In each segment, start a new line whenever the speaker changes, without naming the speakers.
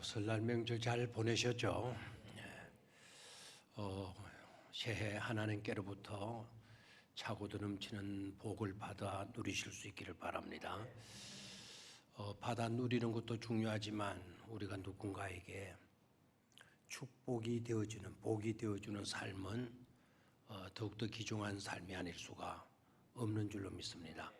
설날 명절 잘 보내셨죠? 새해 하나님께로부터 차고도 넘치는 복을 받아 누리실 수 있기를 바랍니다. 받아 누리는 것도 중요하지만 우리가 누군가에게 축복이 되어주는, 복이 되어주는 삶은 더욱더 귀중한 삶이 아닐 수가 없는 줄로 믿습니다.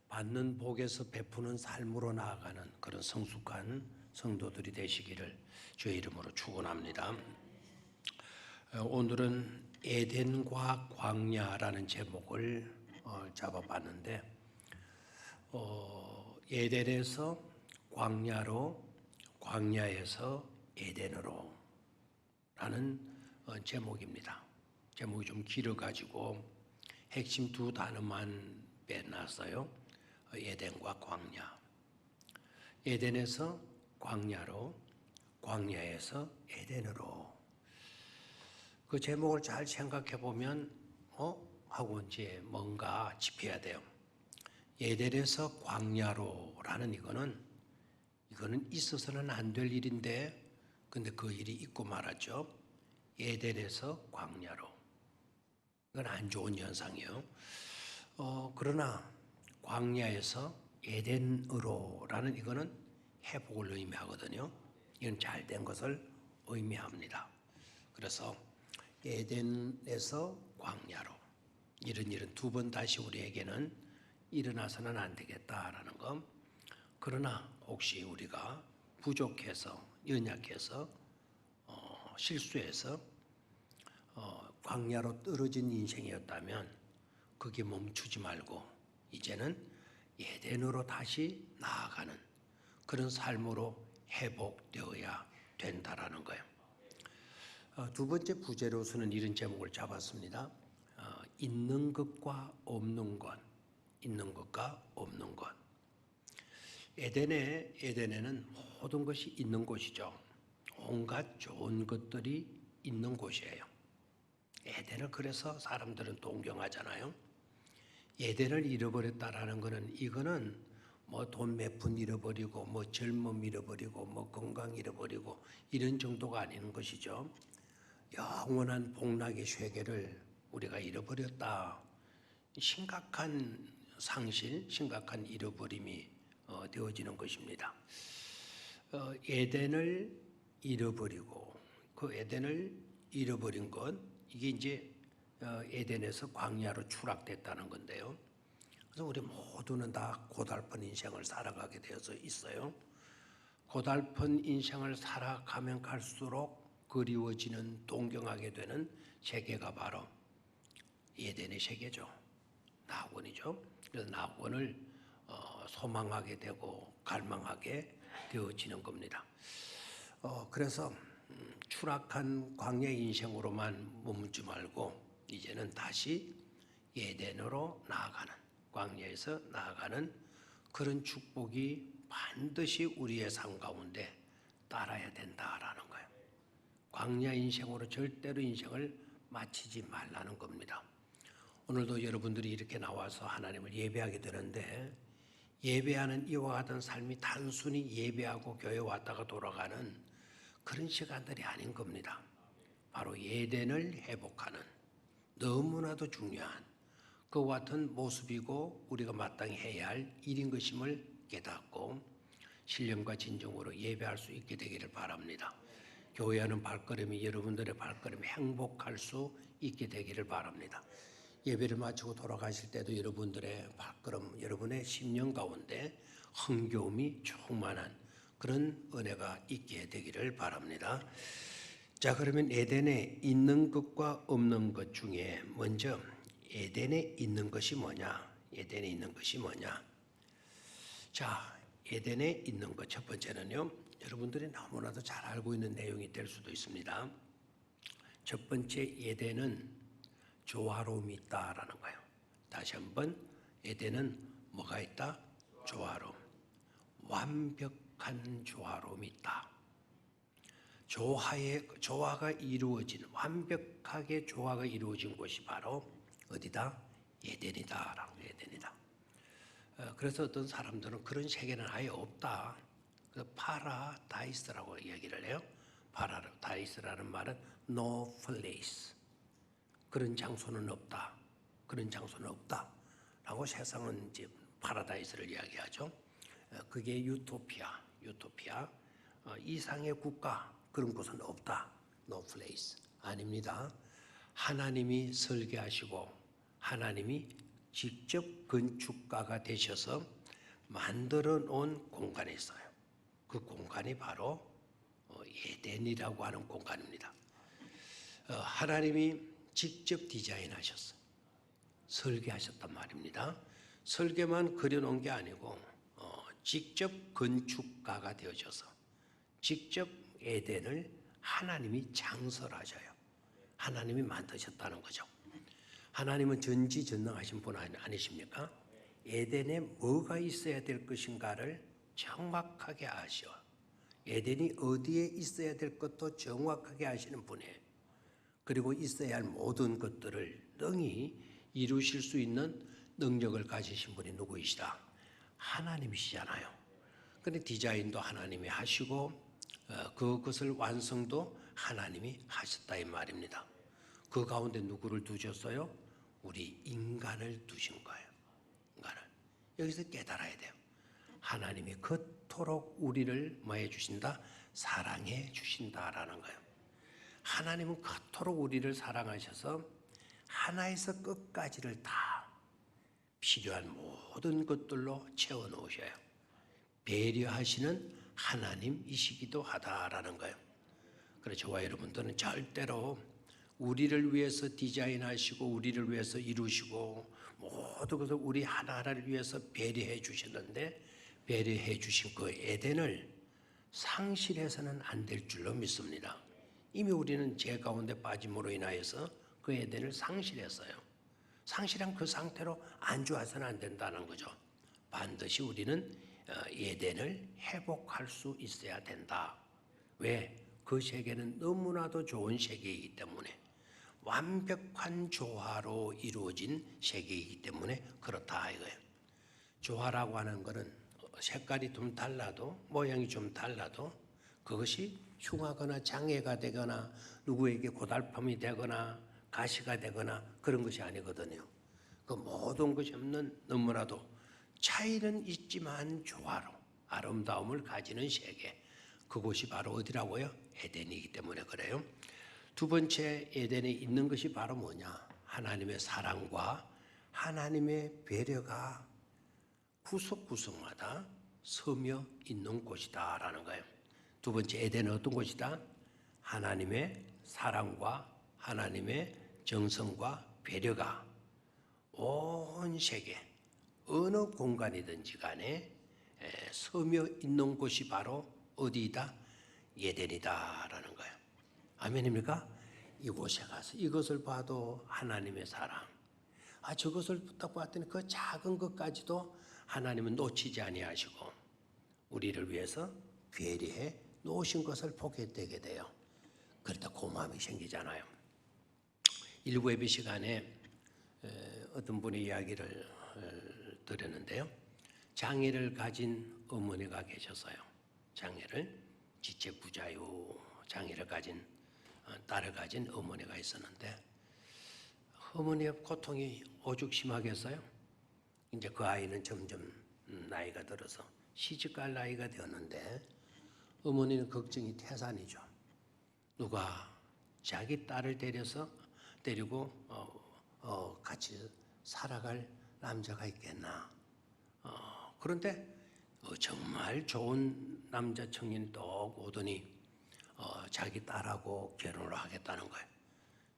받는 복에서 베푸는 삶으로 나아가는 그런 성숙한 성도들이 되시기를 주의 이름으로 축원합니다. 오늘은 에덴과 광야라는 제목을 잡아봤는데 에덴에서 광야로, 광야에서 에덴으로 라는 제목입니다. 제목이 좀 길어가지고 핵심 두 단어만 빼놨어요. 에덴과 광야. 에덴에서 광야로, 광야에서 에덴으로. 그 제목을 잘 생각해 보면 하고 이제 뭔가 짚어야 돼요. 에덴에서 광야로라는 이거는 있어서는 안 될 일인데, 근데 그 일이 있고 말았죠. 에덴에서 광야로. 이건 안 좋은 현상이에요. 그러나 광야에서 에덴으로라는 이거는 회복을 의미하거든요. 이건 잘된 것을 의미합니다. 그래서 에덴에서 광야로, 이런 일은 두 번 다시 우리에게는 일어나서는 안 되겠다라는 것. 그러나 혹시 우리가 부족해서, 연약해서, 실수해서 광야로 떨어진 인생이었다면 거기에 멈추지 말고 이제는 에덴으로 다시 나아가는 그런 삶으로 회복되어야 된다라는 거예요. 두 번째 부제로서는 이런 제목을 잡았습니다. 있는 것과 없는 것, 있는 것과 없는 것. 에덴에는 모든 것이 있는 곳이죠. 온갖 좋은 것들이 있는 곳이에요. 에덴을 그래서 사람들은 동경하잖아요. 에덴을 잃어버렸다라는 것은 이거는 뭐 돈 몇 푼 잃어버리고 뭐 젊음 잃어버리고 뭐 건강 잃어버리고 이런 정도가 아닌 것이죠. 영원한 복락의 세계를 우리가 잃어버렸다. 심각한 상실, 심각한 잃어버림이 되어지는 것입니다. 에덴을 잃어버리고 그 에덴을 잃어버린 것, 이게 이제 에덴에서 광야로 추락됐다는 건데요. 그래서 우리 모두는 다 고달픈 인생을 살아가게 되어서 있어요. 고달픈 인생을 살아가면 갈수록 그리워지는, 동경하게 되는 세계가 바로 에덴의 세계죠. 낙원이죠. 그래서 낙원을 소망하게 되고 갈망하게 되어지는 겁니다. 그래서 추락한 광야 인생으로만 머물지 말고 이제는 다시 에덴으로 나아가는, 광야에서 나아가는 그런 축복이 반드시 우리의 삶 가운데 따라야 된다라는 거예요. 광야 인생으로 절대로 인생을 마치지 말라는 겁니다. 오늘도 여러분들이 이렇게 나와서 하나님을 예배하게 되는데, 예배하는 이와 같은 삶이 단순히 예배하고 교회 왔다가 돌아가는 그런 시간들이 아닌 겁니다. 바로 에덴을 회복하는 너무나도 중요한 그와 같은 모습이고 우리가 마땅히 해야 할 일인 것임을 깨닫고 신령과 진정으로 예배할 수 있게 되기를 바랍니다. 교회하는 발걸음이, 여러분들의 발걸음이 행복할 수 있게 되기를 바랍니다. 예배를 마치고 돌아가실 때도 여러분들의 발걸음, 여러분의 심령 가운데 흥겨움이 충만한 그런 은혜가 있게 되기를 바랍니다. 자, 그러면 에덴에 있는 것과 없는 것 중에 먼저 에덴에 있는 것이 뭐냐? 에덴에 있는 것이 뭐냐? 자, 에덴에 있는 것 첫 번째는요, 여러분들이 너무나도 잘 알고 있는 내용이 될 수도 있습니다. 첫 번째, 에덴은 조화로움이 있다라는 거예요. 다시 한번, 에덴은 뭐가 있다? 조화로움. 완벽한 조화로움이 있다. 조화가 이루어진, 완벽하게 조화가 이루어진 곳이 바로 어디다? 에덴이다. 에덴이다. 그래서 어떤 사람들은 그런 세계는 아예 없다. 그래서 파라다이스라고 얘기를 해요. 파라다이스라는 말은 no place. 그런 장소는 없다. 그런 장소는 없다. 라고 세상은 이제 파라다이스를 이야기하죠. 그게 유토피아. 이상의 국가 그런 곳은 없다. No place. 아닙니다. 하나님이 설계하시고 하나님이 직접 건축가가 되셔서 만들어 놓은 공간이 있어요. 그 공간이 바로 에덴이라고 하는 공간입니다. 하나님이 직접 디자인하셨어요. 설계하셨단 말입니다. 설계만 그려놓은 게 아니고 직접 건축가가 되어져서 직접 에덴을 하나님이 창설하셔요. 하나님이 만드셨다는 거죠. 하나님은 전지전능하신 분 아니십니까? 에덴에 뭐가 있어야 될 것인가를 정확하게 아셔. 에덴이 어디에 있어야 될 것도 정확하게 아시는 분이에요. 그리고 있어야 할 모든 것들을 능히 이루실 수 있는 능력을 가지신 분이 누구이시다? 하나님이시잖아요. 그런데 디자인도 하나님이 하시고 그것을 완성도 하나님이 하셨다 이 말입니다. 그 가운데 누구를 두셨어요? 우리 인간을 두신 거예요. 인간을. 여기서 깨달아야 돼요. 하나님이 그토록 우리를 뭐 해주신다? 사랑해 주신다라는 거예요. 하나님은 그토록 우리를 사랑하셔서 하나에서 끝까지를 다 필요한 모든 것들로 채워 놓으셔요. 배려하시는 하나님이시기도 하다라는 거예요. 그래서 저와 여러분들은 절대로 우리를 위해서 디자인하시고 우리를 위해서 이루시고 모든 것을 우리 하나하나를 위해서 배려해 주셨는데 배려해 주신 그 에덴을 상실해서는 안 될 줄로 믿습니다. 이미 우리는 죄 가운데 빠짐으로 인하여서 그 에덴을 상실했어요. 상실한 그 상태로 안주해서는 안 된다는 거죠. 반드시 우리는 에덴을 회복할 수 있어야 된다. 왜? 그 세계는 너무나도 좋은 세계이기 때문에 완벽한 조화로 이루어진 세계이기 때문에 그렇다 이거예요. 조화라고 하는 것은 색깔이 좀 달라도 모양이 좀 달라도 그것이 흉하거나 장애가 되거나 누구에게 고달픔이 되거나 가시가 되거나 그런 것이 아니거든요. 그 모든 것이 없는 너무나도 차이는 있지만 조화로 아름다움을 가지는 세계, 그곳이 바로 어디라고요? 에덴이기 때문에 그래요. 두 번째 에덴에 있는 것이 바로 뭐냐? 하나님의 사랑과 하나님의 배려가 구석구석마다 서며 있는 곳이다라는 거예요. 두 번째 에덴은 어떤 곳이다? 하나님의 사랑과 하나님의 정성과 배려가 온 세계 어느 공간이든지 간에 서며 있는 곳이 바로 어디이다? 에덴이다라는 거예요. 아멘입니까? 이곳에 가서 이것을 봐도 하나님의 사랑. 저것을 딱 봤더니 그 작은 것까지도 하나님은 놓치지 아니하시고 우리를 위해서 배려해 놓으신 것을 보게 되게 돼요. 그럴 때 고마움이 생기잖아요. 일부 예배 시간에 어떤 분이 이야기를 드렸는데요. 장애를 가진 어머니가 계셨어요. 장애를 지체부자요 장애를 가진 딸을 가진 어머니가 있었는데 어머니의 고통이 오죽 심하겠어요? 이제 그 아이는 점점 나이가 들어서 시집갈 나이가 되었는데 어머니는 걱정이 태산이죠. 누가 자기 딸을 데리고 같이 살아갈 남자가 있겠나. 그런데 정말 좋은 남자 청년이 또 오더니 자기 딸하고 결혼을 하겠다는 거예요.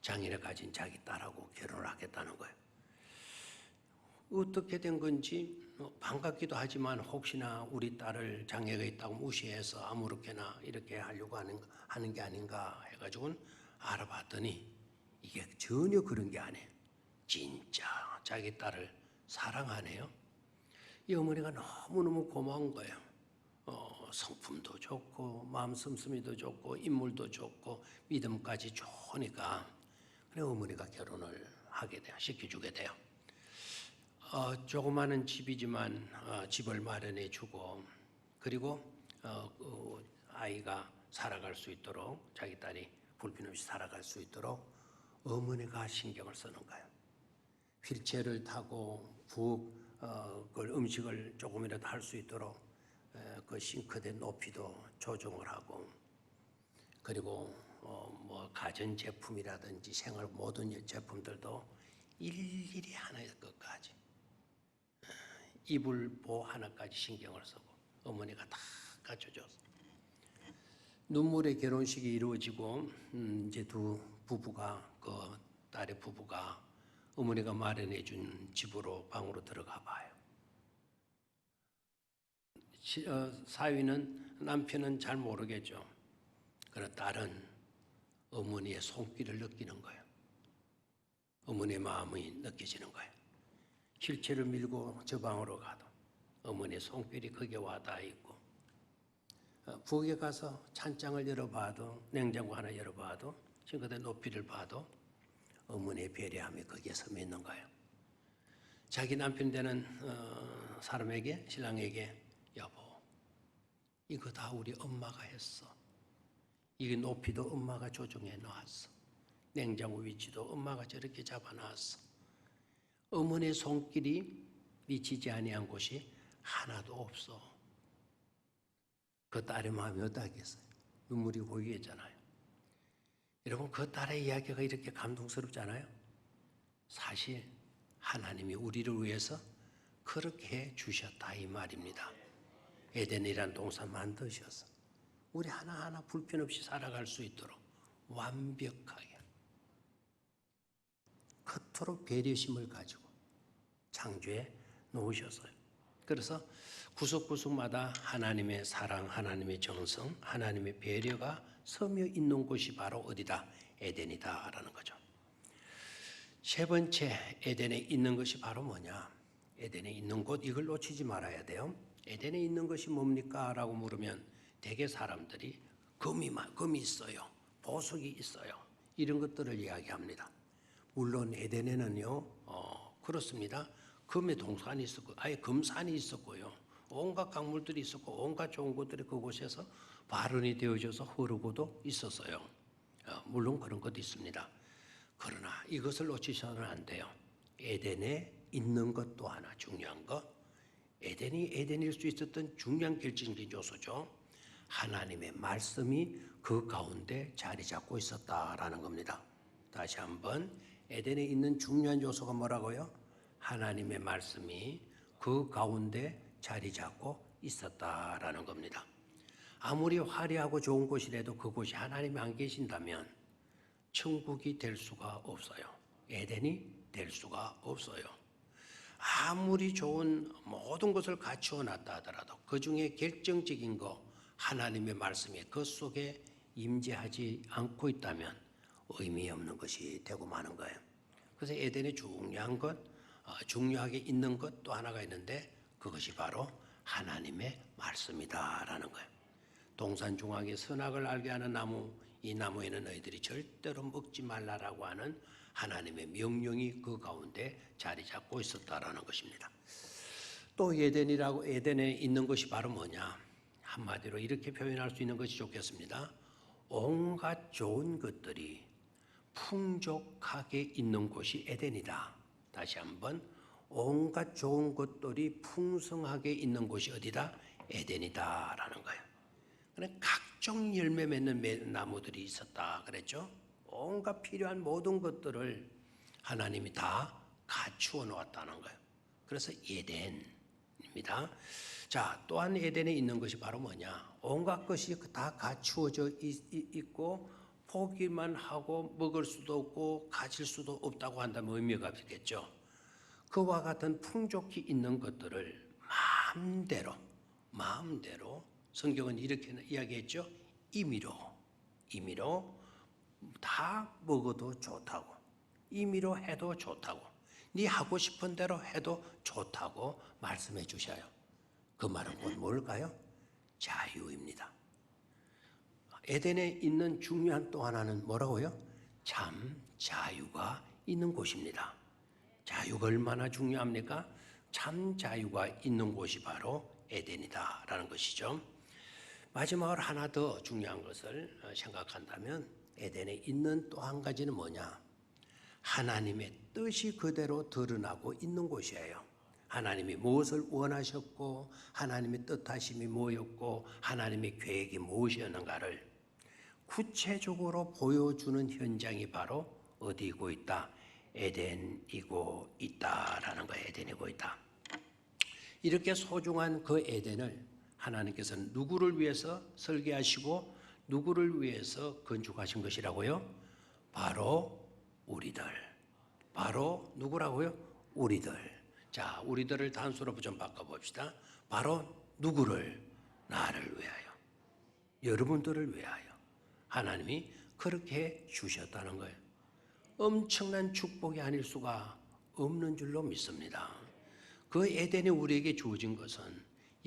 장애를 가진 자기 딸하고 결혼을 하겠다는 거예요. 어떻게 된 건지 반갑기도 하지만 혹시나 우리 딸을 장애가 있다고 무시해서 아무렇게나 이렇게 하려고 하는 게 아닌가 해가지고는 알아봤더니 이게 전혀 그런 게 아니에요. 진짜 자기 딸을 사랑하네요. 이 어머니가 너무너무 고마운 거예요. 성품도 좋고 마음 씀씀이도 좋고 인물도 좋고 믿음까지 좋으니까 그래 어머니가 결혼을 시켜주게 돼요. 조그마한 집이지만 집을 마련해 주고 그리고 아이가 살아갈 수 있도록, 자기 딸이 불편 없이 살아갈 수 있도록 어머니가 신경을 쓰는 거예요. 휠체어를 타고 그 음식을 조금이라도 할 수 있도록 그 싱크대 높이도 조정을 하고, 그리고 뭐 가전 제품이라든지 생활 모든 제품들도 일일이 하나의 것까지 이불보 하나까지 신경을 쓰고 어머니가 다 갖춰줬어. 눈물의 결혼식이 이루어지고 이제 두 부부가, 그 딸의 부부가 어머니가 마련해 준 집으로, 방으로 들어가 봐요. 사위는, 남편은 잘 모르겠죠. 그러나 딸은 어머니의 손길을 느끼는 거예요. 어머니의 마음이 느껴지는 거예요. 실체를 밀고 저 방으로 가도 어머니의 손길이 거기에 와닿아 있고, 부엌에 가서 찬장을 열어봐도, 냉장고 하나 열어봐도, 싱크대 높이를 봐도 어머니의 배려함이 거기에 서며 있는 거예요. 자기 남편 되는 사람에게, 신랑에게, 여보, 이거 다 우리 엄마가 했어. 이게 높이도 엄마가 조정해 놨어. 냉장고 위치도 엄마가 저렇게 잡아놨어. 어머니의 손길이 미치지 아니한 곳이 하나도 없어. 그 딸의 마음이 어떠하겠어요? 눈물이 고이겠잖아요. 여러분, 그 딸의 이야기가 이렇게 감동스럽잖아요. 사실 하나님이 우리를 위해서 그렇게 해 주셨다 이 말입니다. 에덴이란 동산 만드셔서 우리 하나하나 불편 없이 살아갈 수 있도록 완벽하게 그토록 배려심을 가지고 창조해 놓으셨어요. 그래서 구석구석마다 하나님의 사랑, 하나님의 정성, 하나님의 배려가 서며 있는 곳이 바로 어디다? 에덴이다라는 거죠. 세 번째, 에덴에 있는 것이 바로 뭐냐? 에덴에 있는 곳, 이걸 놓치지 말아야 돼요. 에덴에 있는 것이 뭡니까? 라고 물으면 대개 사람들이 금이 있어요. 보석이 있어요. 이런 것들을 이야기합니다. 물론 에덴에는요, 그렇습니다. 금의 동산이 있었고, 아예 금산이 있었고요. 온갖 강물들이 있었고, 온갖 좋은 것들이 그곳에서 발원이 되어져서 흐르고도 있었어요. 물론 그런 것도 있습니다. 그러나 이것을 놓치셔서는 안 돼요. 에덴에 있는 것도 하나 중요한 것. 에덴이 에덴일 수 있었던 중요한 결정적인 요소죠. 하나님의 말씀이 그 가운데 자리 잡고 있었다라는 겁니다. 다시 한번, 에덴에 있는 중요한 요소가 뭐라고요? 하나님의 말씀이 그 가운데 자리 잡고 있었다라는 겁니다. 아무리 화려하고 좋은 곳이라도 그곳이 하나님이 안 계신다면 천국이 될 수가 없어요. 에덴이 될 수가 없어요. 아무리 좋은 모든 것을 갖추어 놨다 하더라도 그 중에 결정적인 거, 하나님의 말씀이 그 속에 임재하지 않고 있다면 의미 없는 것이 되고 마는 거예요. 그래서 에덴에 중요한 것, 중요하게 있는 것 또 하나가 있는데 그것이 바로 하나님의 말씀이다라는 거예요. 동산 중앙에 선악을 알게 하는 나무, 이 나무에는 너희들이 절대로 먹지 말라라고 하는 하나님의 명령이 그 가운데 자리 잡고 있었다라는 것입니다. 또 에덴에 있는 것이 바로 뭐냐? 한마디로 이렇게 표현할 수 있는 것이 좋겠습니다. 온갖 좋은 것들이 풍족하게 있는 곳이 에덴이다. 다시 한번, 온갖 좋은 것들이 풍성하게 있는 곳이 어디다? 에덴이다라는 거예요. 각종 열매 맺는 나무들이 있었다 그랬죠. 온갖 필요한 모든 것들을 하나님이 다 갖추어 놓았다는 거예요. 그래서 에덴입니다. 자, 또한 에덴에 있는 것이 바로 뭐냐? 온갖 것이 다 갖추어져 있고 포기만 하고 먹을 수도 없고 가질 수도 없다고 한다면 의미가 없겠죠. 그와 같은 풍족히 있는 것들을 마음대로 성경은 이렇게 이야기했죠. 임의로 다 먹어도 좋다고, 임의로 해도 좋다고, 네 하고 싶은 대로 해도 좋다고 말씀해 주셔요. 그 말은 곧 뭘까요? 자유입니다. 에덴에 있는 중요한 또 하나는 뭐라고요? 참 자유가 있는 곳입니다. 자유가 얼마나 중요합니까? 참 자유가 있는 곳이 바로 에덴이다라는 것이죠. 마지막으로 하나 더 중요한 것을 생각한다면 에덴에 있는 또 한 가지는 뭐냐? 하나님의 뜻이 그대로 드러나고 있는 곳이에요. 하나님이 무엇을 원하셨고 하나님의 뜻하심이 뭐였고 하나님의 계획이 무엇이었는가를 구체적으로 보여주는 현장이 바로 어디이고 있다? 에덴이고 있다라는 거예요. 에덴이고 있다. 이렇게 소중한 그 에덴을 하나님께서는 누구를 위해서 설계하시고 누구를 위해서 건축하신 것이라고요? 바로 우리들. 바로 누구라고요? 우리들. 자, 우리들을 단수로 좀 바꿔봅시다. 바로 누구를? 나를 위하여. 여러분들을 위하여. 하나님이 그렇게 주셨다는 거예요. 엄청난 축복이 아닐 수가 없는 줄로 믿습니다. 그 에덴이 우리에게 주어진 것은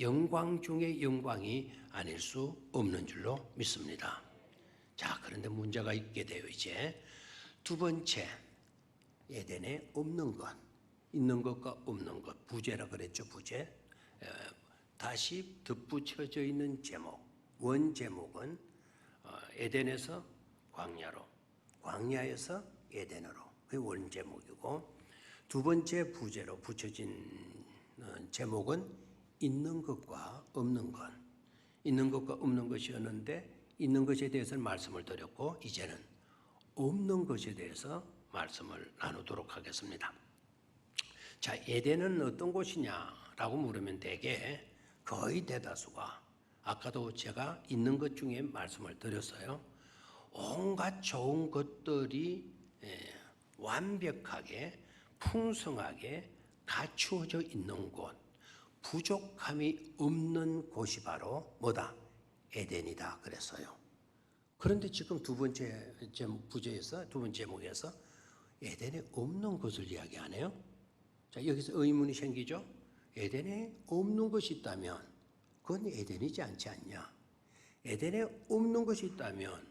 영광 중의 영광이 아닐 수 없는 줄로 믿습니다. 자, 그런데 문제가 있게 돼요. 이제 두 번째, 에덴에 없는 것, 있는 것과 없는 것, 부재라 그랬죠. 부재. 다시 덧붙여져 있는 제목, 원 제목은 에덴에서 광야로, 광야에서 에덴으로, 그게 원 제목이고, 두 번째 부재로 붙여진 제목은 있는 것과 없는 것, 있는 것과 없는 것이었는데 있는 것에 대해서는 말씀을 드렸고 이제는 없는 것에 대해서 말씀을 나누도록 하겠습니다. 자, 에덴은 어떤 곳이냐라고 물으면 대개 거의 대다수가 아까도 제가 있는 것 중에 말씀을 드렸어요. 온갖 좋은 것들이 완벽하게 풍성하게 갖추어져 있는 곳, 부족함이 없는 곳이 바로 뭐다? 에덴이다 그랬어요. 그런데 지금 두 번째 부제에서 두 번째 제목에서 에덴에 없는 것을 이야기하네요. 자, 여기서 의문이 생기죠. 에덴에 없는 것이 있다면 그건 에덴이지 않지 않냐? 에덴에 없는 것이 있다면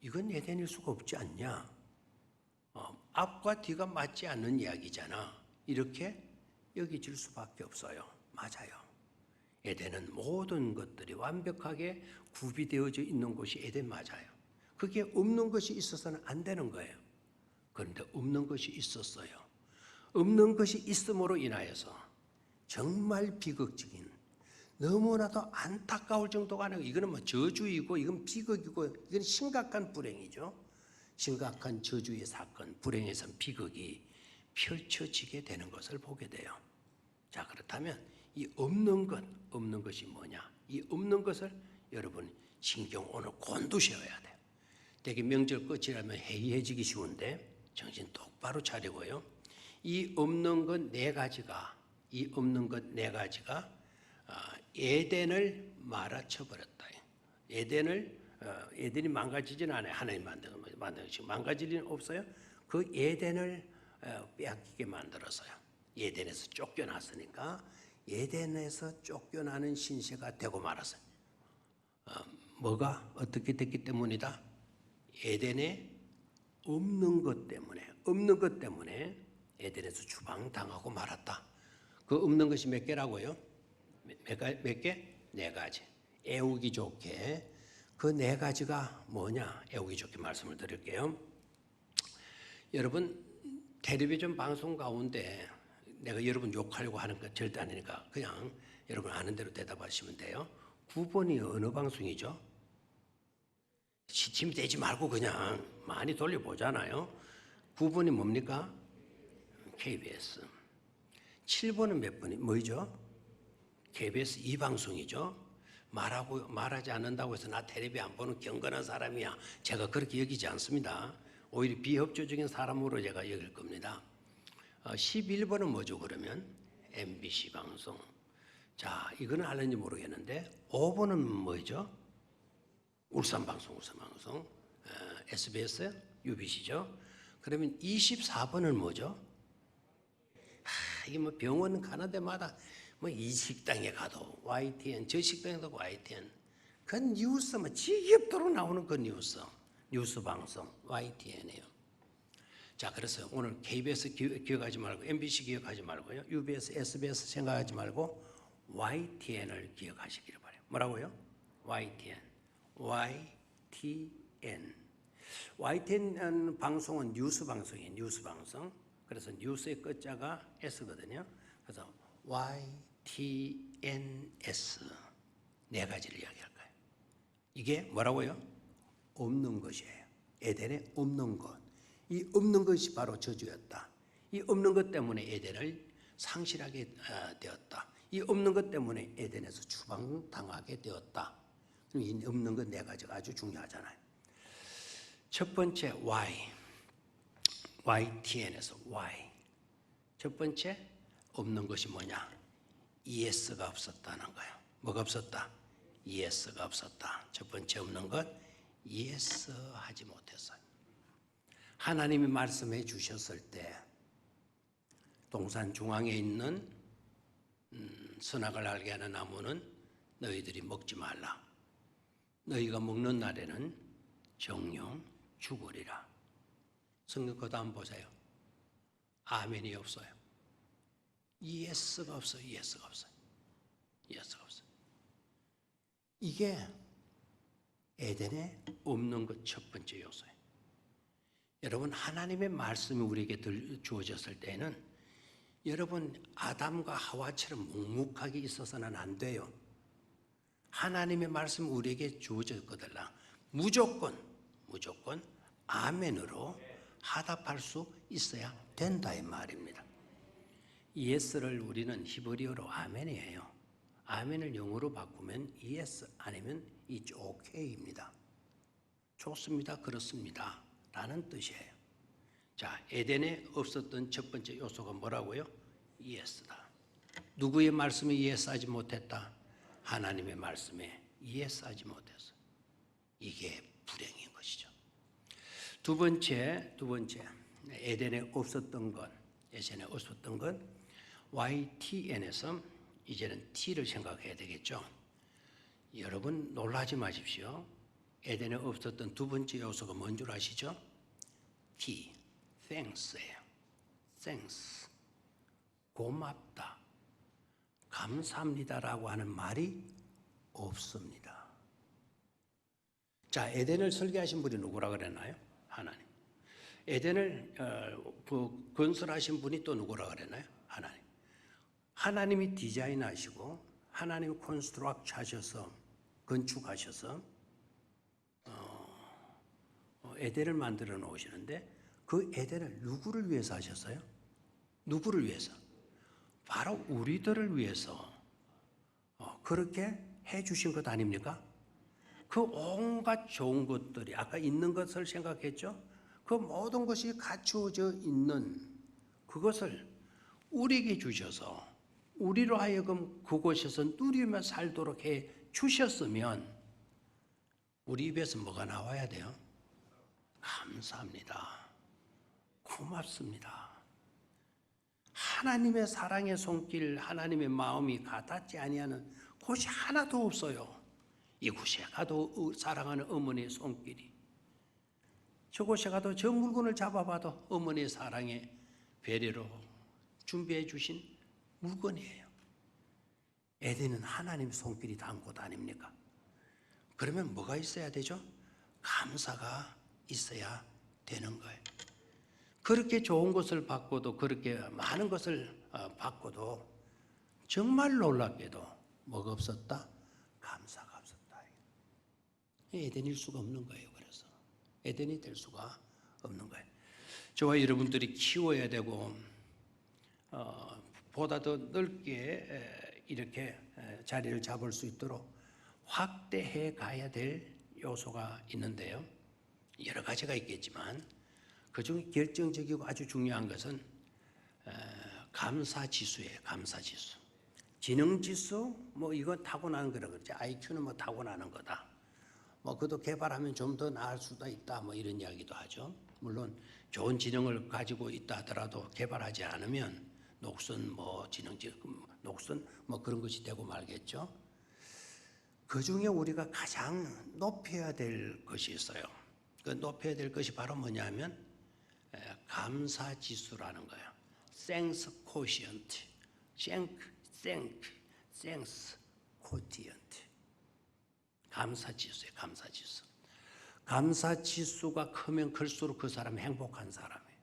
이건 에덴일 수가 없지 않냐? 앞과 뒤가 맞지 않는 이야기잖아. 이렇게 여겨질 수밖에 없어요. 맞아요. 에덴은 모든 것들이 완벽하게 구비되어져 있는 곳이 에덴 맞아요. 그게 없는 것이 있어서는 안 되는 거예요. 그런데 없는 것이 있었어요. 없는 것이 있음으로 인하여서 정말 비극적인, 너무나도 안타까울 정도가 아니고 이거는 뭐 저주이고 이건 비극이고 이건 심각한 불행이죠. 심각한 저주의 사건, 불행에선 비극이 펼쳐지게 되는 것을 보게 돼요. 자, 그렇다면 이 없는 것, 없는 것이 뭐냐? 이 없는 것을 여러분 신경 오늘 곤두셔야 돼요. 되게 명절 끝이라면 해이해지기 쉬운데 정신 똑바로 차리고요. 이 없는 것 네 가지가, 이 없는 것 네 가지가 에덴을 말아쳐버렸다. 에덴이 망가지지는 않아요. 하나님 만든 것이 망가질 일은 없어요. 그 에덴을 빼앗기게 만들었어요. 에덴에서 쫓겨났으니까 에덴에서 쫓겨나는 신세가 되고 말았어요. 뭐가 어떻게 됐기 때문이다? 에덴에 없는 것 때문에 에덴에서 추방당하고 말았다. 그 없는 것이 몇 개라고요? 몇 개? 네 가지. 애우기 좋게 그 네 가지가 뭐냐? 애우기 좋게 말씀을 드릴게요. 여러분 텔레비전 방송 가운데 내가 여러분 욕하려고 하는 건 절대 아니니까 그냥 여러분 아는 대로 대답하시면 돼요. 9번이 어느 방송이죠? 시침이 되지 말고 그냥 많이 돌려보잖아요. 9번이 뭡니까? KBS. 7번은 몇 번이 뭐죠? KBS 2방송이죠. 말하지 않는다고 해서 나 텔레비 안 보는 경건한 사람이야. 제가 그렇게 여기지 않습니다. 오히려 비협조적인 사람으로 제가 여길 겁니다. 11번은 뭐죠 그러면? MBC 방송. 자, 이거는 알는지 모르겠는데 5번은 뭐죠? 울산 방송. SBS, UBC죠. 그러면 24번은 뭐죠? 이게 뭐 병원 가는 데마다 뭐 이 식당에 가도 YTN, 저 식당에 가도 YTN. 그 뉴스 뭐 지겹도록 나오는 그 뉴스 방송 YTN이에요. 자, 그래서 오늘 KBS 기억하지 말고 MBC 기억하지 말고요. UBS, SBS 생각하지 말고 YTN을 기억하시기를 바라요. 뭐라고요? YTN. YTN. YTN 방송은 뉴스 방송이에요. 뉴스 방송. 그래서 뉴스의 끝자가 S거든요. 그래서 YTNS 네 가지를 이야기할 거예요. 이게 뭐라고요? 없는 것이에요. 에덴에 없는 것. 이 없는 것이 바로 저주였다. 이 없는 것 때문에 에덴을 상실하게 되었다. 이 없는 것 때문에 에덴에서 추방당하게 되었다. 이 없는 것 네 가지가 아주 중요하잖아요. 첫 번째 Y, YTN에서 Y. 첫 번째 없는 것이 뭐냐? ES가 없었다는 거예요. 뭐가 없었다? ES가 없었다. 첫 번째 없는 것, ES 하지 못했어요. 하나님이 말씀해 주셨을 때 동산 중앙에 있는 선악을 알게 하는 나무는 너희들이 먹지 말라. 너희가 먹는 날에는 정령 죽으리라. 성경 그 다음 보세요. 아멘이 없어요. 예스가 없어요. 예스가 없어요. 예스가 없어요. 이게 에덴에 없는 것 첫 번째 요소예요. 여러분, 하나님의 말씀이 우리에게 주어졌을 때는 여러분 아담과 하와처럼 묵묵하게 있어서는 안 돼요. 하나님의 말씀이 우리에게 주어졌거든요. 무조건 아멘으로 하답할 수 있어야 된다 이 말입니다. 예스를 우리는 히브리어로 아멘이에요. 아멘을 영어로 바꾸면 yes 아니면 it's okay입니다. 좋습니다. 그렇습니다. 라는 뜻이에요. 자, 에덴에 없었던 첫 번째 요소가 뭐라고요? yes다. 누구의 말씀에 yes 하지 못했다? 하나님의 말씀에 yes 하지 못했어. 이게 불행인 것이죠. 두 번째 에덴에 없었던 것, YTN에서 이제는 T를 생각해야 되겠죠. 여러분 놀라지 마십시오. 에덴에 없었던 두 번째 요소가 뭔 줄 아시죠? T, thanks예요. thanks, 고맙다, 감사합니다라고 하는 말이 없습니다. 자, 에덴을 설계하신 분이 누구라 그랬나요? 하나님. 에덴을 건설하신 분이 또 누구라 그랬나요? 하나님. 하나님이 디자인하시고 하나님이 콘스트럭트 하셔서 건축하셔서 에덴을 만들어 놓으시는데 그 에덴을 누구를 위해서 하셨어요? 누구를 위해서? 바로 우리들을 위해서 그렇게 해 주신 것 아닙니까? 그 온갖 좋은 것들이 아까 있는 것을 생각했죠? 그 모든 것이 갖추어져 있는 그것을 우리에게 주셔서 우리로 하여금 그곳에서 누리며 살도록 해 주셨으면 우리 입에서 뭐가 나와야 돼요? 감사합니다. 고맙습니다. 하나님의 사랑의 손길, 하나님의 마음이 같았지 아니하는 곳이 하나도 없어요. 이곳에 가도 사랑하는 어머니의 손길이, 저곳에 가도 저 물건을 잡아봐도 어머니의 사랑의 배려로 준비해 주신 물건이에요. 에덴은 하나님 손길이 닿은 곳 아닙니까? 그러면 뭐가 있어야 되죠? 감사가 있어야 되는 거예요. 그렇게 좋은 것을 받고도, 그렇게 많은 것을 받고도 정말 놀랍게도 뭐가 없었다? 감사가 없었다. 에덴일 수가 없는 거예요. 그래서 에덴이 될 수가 없는 거예요. 저와 여러분들이 키워야 되고 보다 더 넓게 이렇게 자리를 잡을 수 있도록 확대해 가야 될 요소가 있는데요. 여러 가지가 있겠지만 그중 결정적이고 아주 중요한 것은 감사지수예요. 감사지수. 지능지수 뭐 이건 타고나는 거라 그러죠. IQ는 뭐 타고나는 거다. 뭐 그것도 개발하면 좀 더 나을 수도 있다. 뭐 이런 이야기도 하죠. 물론 좋은 지능을 가지고 있다 하더라도 개발하지 않으면 녹슨 뭐 녹슨 뭐 그런 것이 되고 말겠죠. 그 중에 우리가 가장 높여야 될 것이 있어요. 그 높여야 될 것이 바로 뭐냐면 감사지수라는 거예요. Thanks quotient, thanks quotient. 감사지수예요. 감사지수. 감사지수가 크면 클수록 그 사람은 행복한 사람이에요.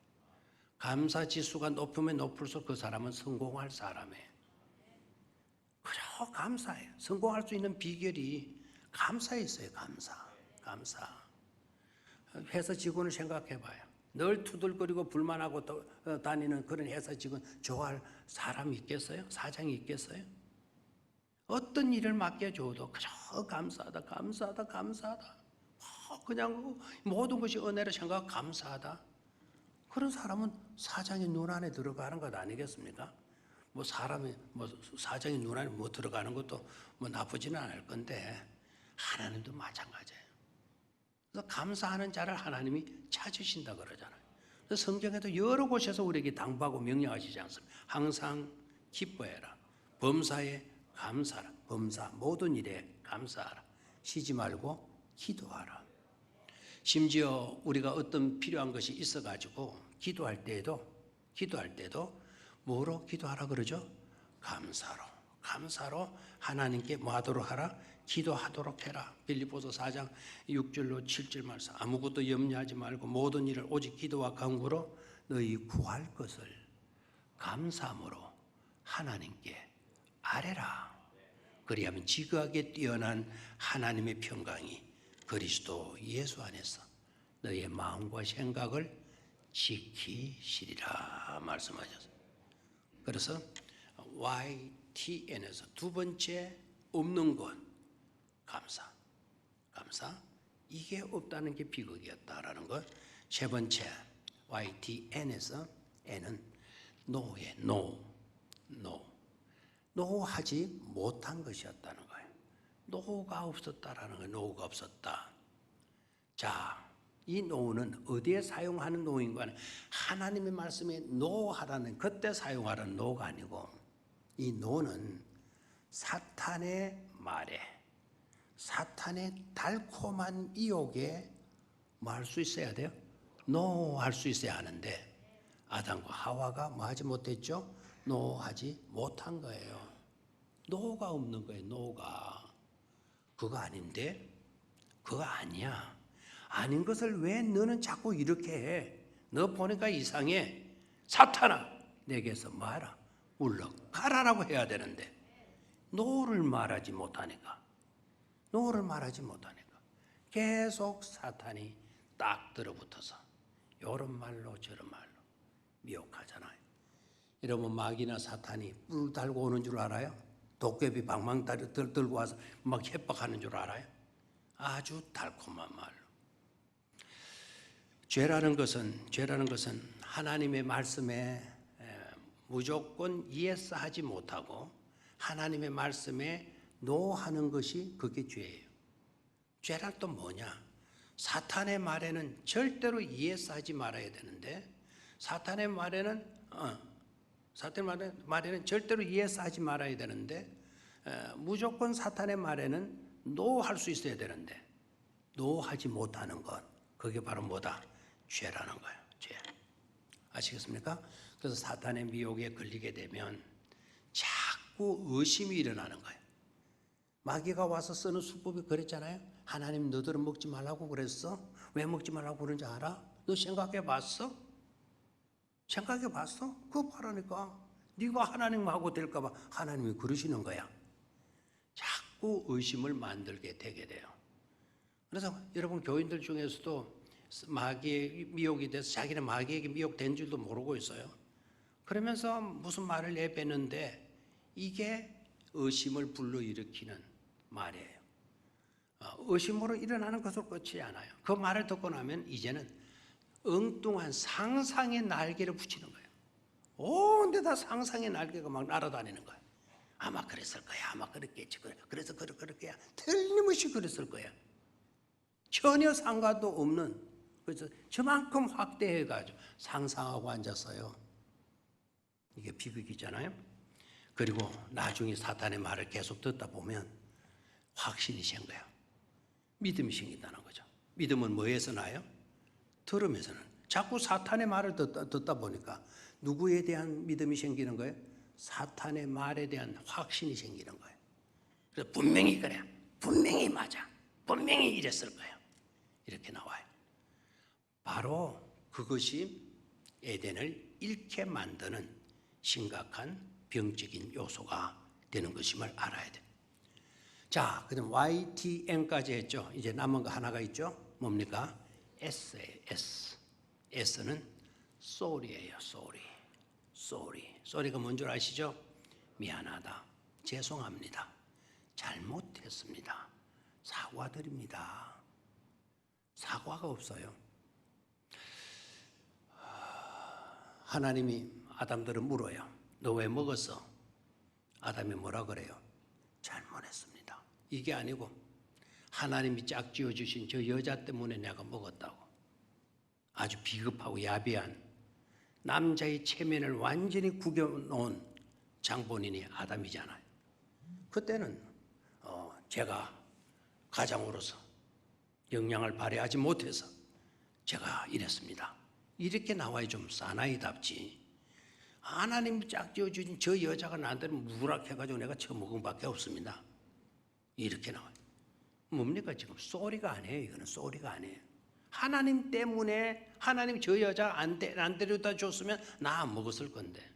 감사지수가 높으면 높을수록 그 사람은 성공할 사람이에요. 그래요. 감사해요. 성공할 수 있는 비결이 감사에 있어요. 감사. 회사 직원을 생각해 봐요. 늘 투덜거리고 불만하고 다니는 그런 회사 직원 좋아할 사람이 있겠어요? 사장이 있겠어요? 어떤 일을 맡겨줘도 그저 감사하다. 그냥 모든 것이 은혜로 생각하고 감사하다. 그런 사람은 사장의 눈 안에 들어가는 것 아니겠습니까? 사장의 눈 안에 들어가는 것도 나쁘지는 않을 건데 하나님도 마찬가지예요. 그래서 감사하는 자를 하나님이 찾으신다 그러잖아요. 그래서 성경에도 여러 곳에서 우리에게 당부하고 명령하시지 않습니까? 항상 기뻐해라. 범사에 감사하라. 범사 모든 일에 감사하라. 쉬지 말고 기도하라. 심지어 우리가 어떤 필요한 것이 있어가지고 기도할 때에도 뭐로 기도하라 그러죠? 감사로 하나님께 뭐 하도록 하라? 기도하도록 해라. 빌립보서 4장 6절로 7절 말씀. 아무것도 염려하지 말고 모든 일을 오직 기도와 간구로 너희 구할 것을 감사함으로 하나님께 아뢰라. 그리하면 지극하게 뛰어난 하나님의 평강이 그리스도 예수 안에서 너희의 마음과 생각을 지키시리라 말씀하셨어요. 그래서 YTN에서 두 번째 없는 것 감사 이게 없다는 게 비극이었다라는 것. 세 번째 YTN에서 N은 노의 노하지 못한 것이었다는 거예요. 노가 없었다라는 거예요. 노가 없었다. 자, 이 노는 어디에 사용하는 노인가? 하나님의 말씀에 노하라는 그때 사용하라는 노가 아니고 이 노는 사탄의 말에 사탄의 달콤한 유혹에 뭐 할 수 있어야 돼요? 노할 수 있어야 하는데 아담과 하와가 뭐 하지 못했죠? 노하지 못한 거예요. 노가 없는 거예요. 노가. 그거 아닌데? 그거 아니야. 아닌 것을 왜 너는 자꾸 이렇게 해? 너 보니까 이상해. 사탄아, 내게서 뭐하라? 물러가라라고 해야 되는데 노를 말하지 못하니까 계속 사탄이 딱 들어붙어서 이런 말로 저런 말로 미혹하잖아요. 여러분 마귀나 사탄이 뿔 달고 오는 줄 알아요? 도깨비 방망다리 들고 와서 막 협박하는 줄 알아요? 아주 달콤한 말로. 죄라는 것은 하나님의 말씀에 무조건 예스하지 못하고 하나님의 말씀에 노하는 것이 그게 죄예요. 죄란 또 뭐냐? 사탄의 말에는 절대로 예스하지 말아야 되는데 사탄의 말에는 절대로 예스하지 말아야 되는데 무조건 사탄의 말에는 노할 수 있어야 되는데 노하지 못하는 것 그게 바로 뭐다? 죄라는 거예요. 죄. 아시겠습니까? 그래서 사탄의 미혹에 걸리게 되면 자꾸 의심이 일어나는 거예요. 마귀가 와서 쓰는 수법이 그랬잖아요. 하나님 너들은 먹지 말라고 그랬어? 왜 먹지 말라고 그런지 알아? 너 생각해 봤어? 그거 바라니까 네가 하나님하고 될까 봐 하나님이 그러시는 거야. 자꾸 의심을 만들게 되게 돼요. 그래서 여러분 교인들 중에서도 마귀의 미혹이 돼서 자기는 마귀에게 미혹된 줄도 모르고 있어요. 그러면서 무슨 말을 내뱉는데 이게 의심을 불러일으키는 말이에요. 의심으로 일어나는 것으로 끝이 않아요. 그 말을 듣고 나면 이제는 엉뚱한 상상의 날개를 붙이는 거예요. 온데 다 상상의 날개가 막 날아다니는 거예요. 아마 그랬을 거야. 아마 그랬겠지. 그래서 그렇게야. 틀림없이 그랬을 거야. 전혀 상관도 없는 그래서 저만큼 확대해가지고 상상하고 앉았어요. 이게 비극이잖아요. 그리고 나중에 사탄의 말을 계속 듣다 보면 확신이 생겨요. 믿음이 생긴다는 거죠. 믿음은 뭐에서 나요? 들음에서는. 자꾸 사탄의 말을 듣다 보니까 누구에 대한 믿음이 생기는 거예요? 사탄의 말에 대한 확신이 생기는 거예요. 그래서 분명히 그래. 분명히 맞아. 분명히 이랬을 거예요. 이렇게 나와요. 바로 그것이 에덴을 잃게 만드는 심각한 병적인 요소가 되는 것임을 알아야 돼요. 자, 그럼 YTN까지 했죠. 이제 남은 거 하나가 있죠. 뭡니까? S예요. S. S는 sorry예요. sorry. sorry가 뭔 줄 아시죠? 미안하다. 죄송합니다. 잘못했습니다. 사과드립니다. 사과가 없어요. 하나님이 아담들을 물어요. 너 왜 먹었어? 아담이 뭐라 그래요? 잘못했습니다. 이게 아니고 하나님이 짝지어 주신 저 여자 때문에 내가 먹었다고. 아주 비겁하고 야비한 남자의 체면을 완전히 구겨놓은 장본인이 아담이잖아요. 그때는 제가 가장으로서 역량을 발휘하지 못해서 제가 이랬습니다. 이렇게 나와야 좀 사나이답지. 하나님이 짝지어 주신 저 여자가 나한테는 무락해가지고 내가 처먹은 밖에 없습니다. 이렇게 나와요. 뭡니까 지금? 쏘리가 아니에요. 이거는 쏘리가 아니에요. 하나님 때문에 하나님 저 여자 안 데려다 줬으면 나 안 먹었을 건데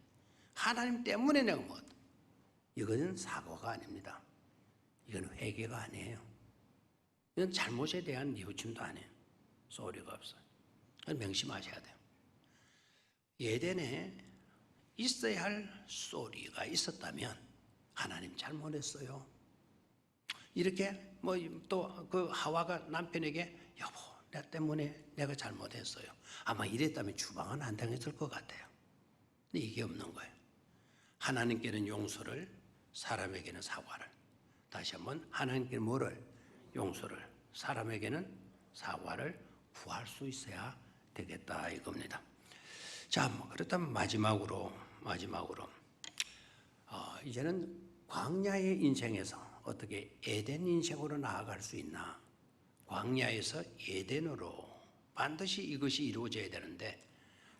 하나님 때문에 내가 먹었다. 이거는 사과가 아닙니다. 이건 회개가 아니에요. 이건 잘못에 대한 뉘우침도 아니에요. 쏘리가 없어요. 명심하셔야 돼요. 에덴에 있어야 할 쏘리가 있었다면 하나님 잘못했어요. 이렇게 또 그 하와가 남편에게 여보 나 때문에 내가 잘못했어요. 아마 이랬다면 주방은 안 당했을 것 같아요. 근데 이게 없는 거예요. 하나님께는 용서를, 사람에게는 사과를. 다시 한번 하나님께는 뭐를? 용서를, 사람에게는 사과를 구할 수 있어야 되겠다 이겁니다. 자, 그렇다면 마지막으로 이제는 광야의 인생에서 어떻게 에덴 인생으로 나아갈 수 있나? 광야에서 에덴으로 반드시 이것이 이루어져야 되는데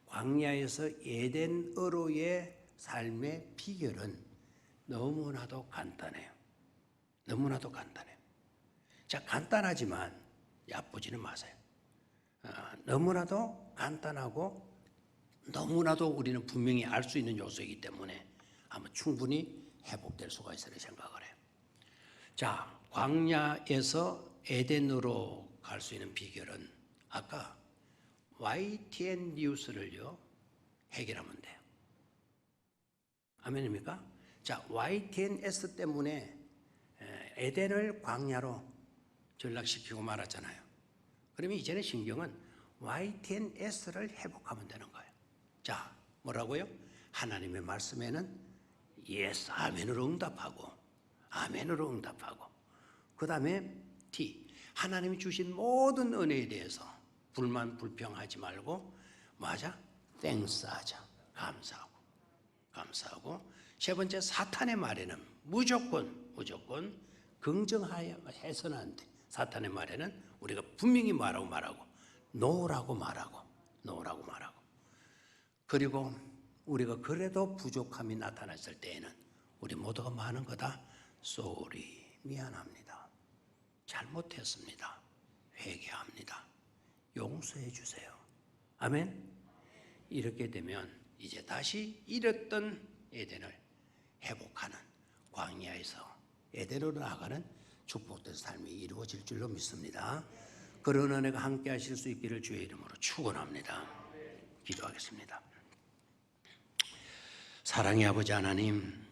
광야에서 에덴으로의 삶의 비결은 너무나도 간단해요. 너무나도 간단해요. 자, 간단하지만 얕보지는 마세요. 너무나도 간단하고 너무나도 우리는 분명히 알 수 있는 요소이기 때문에 아마 충분히 회복될 수가 있으리라 생각을 해요. 자, 광야에서 에덴으로 갈 수 있는 비결은 아까 YTN 뉴스를요 해결하면 돼요. 아멘입니까? 자, YTNS 때문에 에덴을 광야로 전락시키고 말았잖아요. 그러면 이제는 신경은 YTNS를 회복하면 되는 거예요. 자, 뭐라고요? 하나님의 말씀에는 예스, 아멘으로 응답하고 그 다음에 T, 하나님이 주신 모든 은혜에 대해서 불만 불평하지 말고 맞아? 땡스 하자. 감사하고 세 번째 사탄의 말에는 무조건 긍정해서는 안 돼. 사탄의 말에는 우리가 분명히 말하고 노라고 말하고 그리고 우리가 그래도 부족함이 나타났을 때에는 우리 모두가 많은 거다. 쏘리, 미안합니다. 잘못했습니다. 회개합니다. 용서해 주세요. 아멘. 이렇게 되면 이제 다시 잃었던 에덴을 회복하는 광야에서 에덴으로 나아가는 축복된 삶이 이루어질 줄로 믿습니다. 그런 은혜가 함께 하실 수 있기를 주의 이름으로 축원합니다. 기도하겠습니다. 사랑의 아버지 하나님,